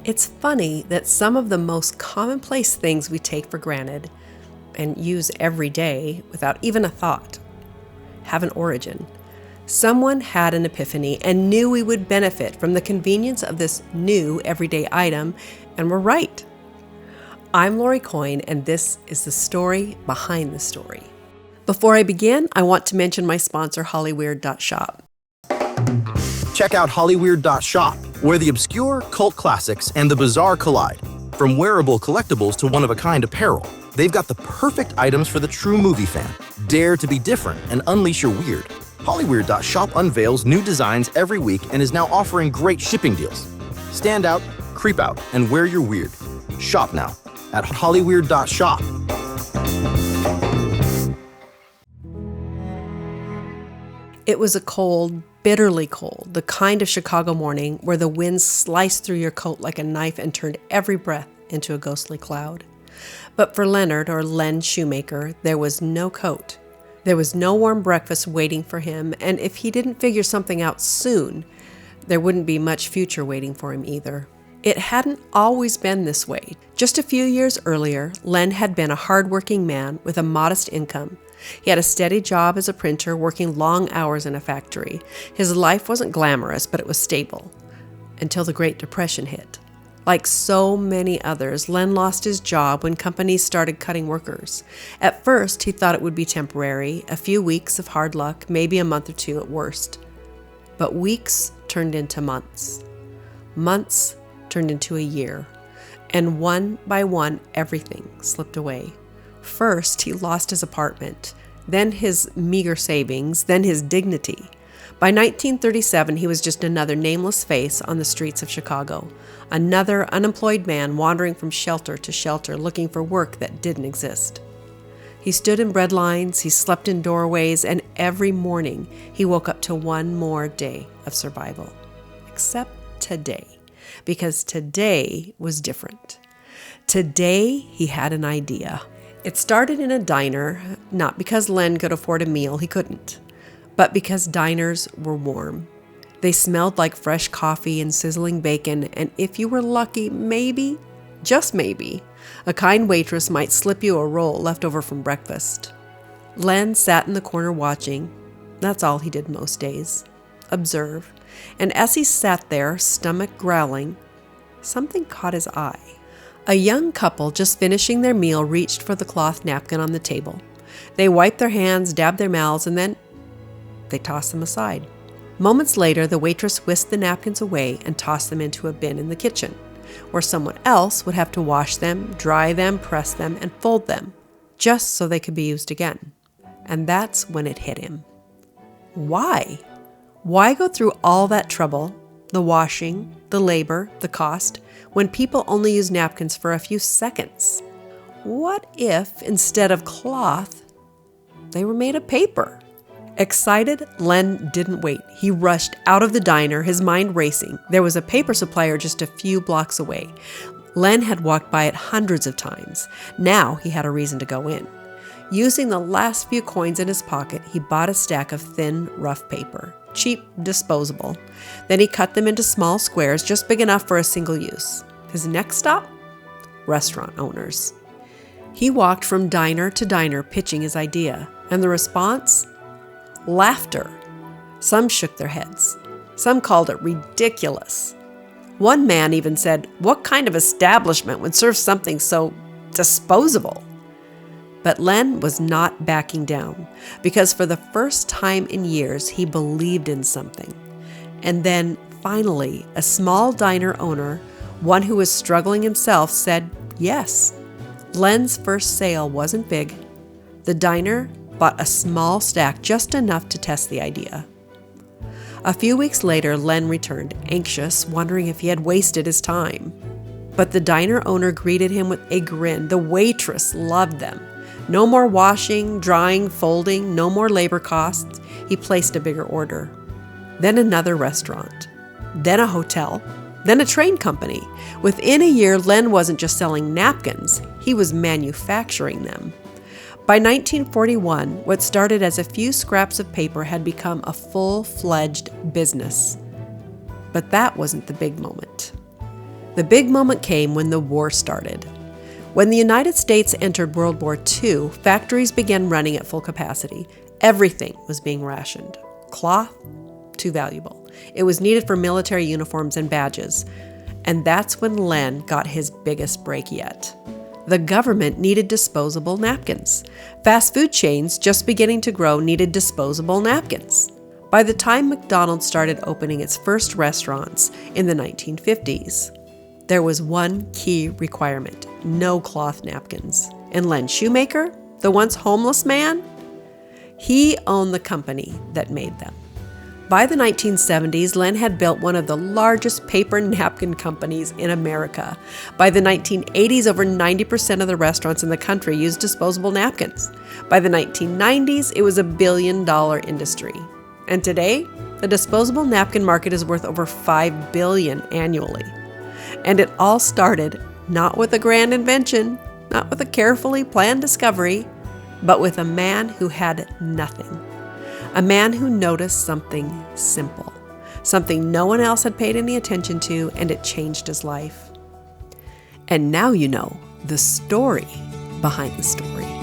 It's funny that some of the most commonplace things we take for granted and use every day without even a thought have an origin. Someone had an epiphany and knew we would benefit from the convenience of this new everyday item, and were right. I'm Lori Coyne, and this is the story behind the story. Before I begin, I want to mention my sponsor, Hollyweird.shop. Check out Hollyweird.shop, where the obscure cult classics and the bizarre collide. From wearable collectibles to one-of-a-kind apparel, they've got the perfect items for the true movie fan. Dare to be different and unleash your weird. Hollyweird.shop unveils new designs every week and is now offering great shipping deals. Stand out, creep out, and wear your weird. Shop now at Hollyweird.shop. It was a cold, bitterly cold, the kind of Chicago morning where the wind sliced through your coat like a knife and turned every breath into a ghostly cloud. But for Leonard, or Len Shoemaker, there was no coat. There was no warm breakfast waiting for him, and if he didn't figure something out soon, there wouldn't be much future waiting for him either. It hadn't always been this way. Just a few years earlier, Len had been a hard-working man with a modest income. He had a steady job as a printer, working long hours in a factory. His life wasn't glamorous, but it was stable, until the Great Depression hit. Like so many others, Len lost his job when companies started cutting workers. At first, he thought it would be temporary, a few weeks of hard luck, maybe a month or two at worst. But weeks turned into months. Months turned into a year. And one by one, everything slipped away. First, he lost his apartment, then his meager savings, then his dignity. By 1937, he was just another nameless face on the streets of Chicago, another unemployed man wandering from shelter to shelter looking for work that didn't exist. He stood in bread lines, he slept in doorways, and every morning he woke up to one more day of survival. Except today, because today was different. Today, he had an idea. It started in a diner, not because Len could afford a meal, he couldn't, but because diners were warm. They smelled like fresh coffee and sizzling bacon, and if you were lucky, maybe, just maybe, a kind waitress might slip you a roll left over from breakfast. Len sat in the corner watching. That's all he did most days. Observe. And as he sat there, stomach growling, something caught his eye. A young couple just finishing their meal reached for the cloth napkin on the table. They wiped their hands, dabbed their mouths, and then they tossed them aside. Moments later, the waitress whisked the napkins away and tossed them into a bin in the kitchen, where someone else would have to wash them, dry them, press them, and fold them, just so they could be used again. And that's when it hit him. Why? Why go through all that trouble, the washing, the labor, the cost, when people only use napkins for a few seconds? What if, instead of cloth, they were made of paper? Excited, Len didn't wait. He rushed out of the diner, his mind racing. There was a paper supplier just a few blocks away. Len had walked by it hundreds of times. Now he had a reason to go in. Using the last few coins in his pocket, he bought a stack of thin, rough paper. Cheap, disposable. Then he cut them into small squares just big enough for a single use. His next stop? Restaurant owners. He walked from diner to diner pitching his idea, and the response? Laughter. Some shook their heads. Some called it ridiculous. One man even said, "What kind of establishment would serve something so disposable?" But Len was not backing down, because for the first time in years, he believed in something. And then, finally, a small diner owner, one who was struggling himself, said yes. Len's first sale wasn't big. The diner bought a small stack, just enough to test the idea. A few weeks later, Len returned, anxious, wondering if he had wasted his time. But the diner owner greeted him with a grin. The waitress loved them. No more washing, drying, folding, no more labor costs. He placed a bigger order. Then another restaurant. Then a hotel. Then a train company. Within a year, Len wasn't just selling napkins, he was manufacturing them. By 1941, what started as a few scraps of paper had become a full-fledged business. But that wasn't the big moment. The big moment came when the war started. When the United States entered World War II, factories began running at full capacity. Everything was being rationed. Cloth, too valuable. It was needed for military uniforms and badges. And that's when Len got his biggest break yet. The government needed disposable napkins. Fast food chains, just beginning to grow, needed disposable napkins. By the time McDonald's started opening its first restaurants in the 1950s, there was one key requirement: no cloth napkins. And Len Shoemaker, the once homeless man, he owned the company that made them. By the 1970s, Len had built one of the largest paper napkin companies in America. By the 1980s, over 90% of the restaurants in the country used disposable napkins. By the 1990s, it was a $1 billion industry. And today, the disposable napkin market is worth over $5 billion annually. And it all started not with a grand invention, not with a carefully planned discovery, but with a man who had nothing. A man who noticed something simple, something no one else had paid any attention to, and it changed his life. And now you know the story behind the story.